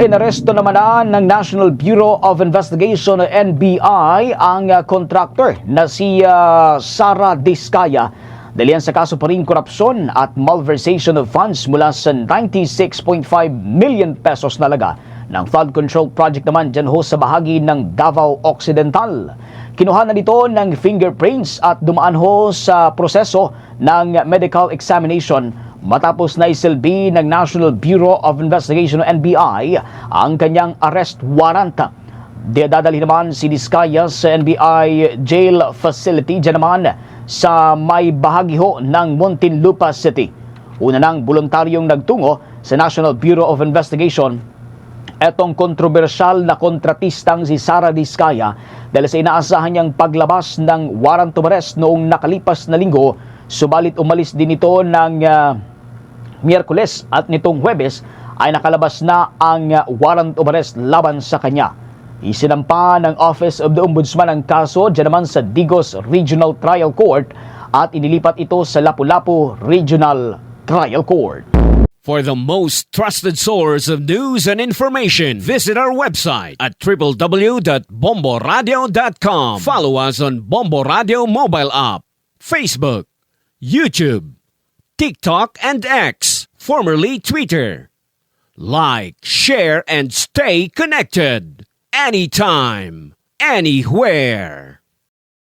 Inaresto naman ng National Bureau of Investigation o NBI ang contractor na si Sara Diskaya dahil sa kaso pa rin korupsyon at malversation of funds mula sa 96.5 million pesos na laga ng flood control project naman dyan ho sa bahagi ng Davao Occidental. Kinuha na nito ng fingerprints at dumaan ho sa proseso ng medical examination matapos na isilbi ng National Bureau of Investigation o NBI ang kanyang arrest warrant. Dadalhin naman si Diskaya sa NBI jail facility dyan naman sa may bahagi ho ng Muntinlupa City. Una nang voluntaryong nagtungo sa National Bureau of Investigation etong kontrobersyal na kontratistang si Sara Diskaya dahil sa inaasahan niyang paglabas ng warrant of arrest noong nakalipas na linggo, subalit umalis din ito ng Miyerkules at nitong Huwebes ay nakalabas na ang warrant of arrest laban sa kanya. Isinampa ng Office of the Ombudsman ang kaso dyan naman sa Digos Regional Trial Court at inilipat ito sa Lapu-Lapu Regional Trial Court. For the most trusted source of news and information, visit our website at www.bomboradio.com. Follow us on Bombo Radio mobile app, Facebook, YouTube, TikTok, and X, formerly Twitter. Like, share, and stay connected. Anytime, anywhere.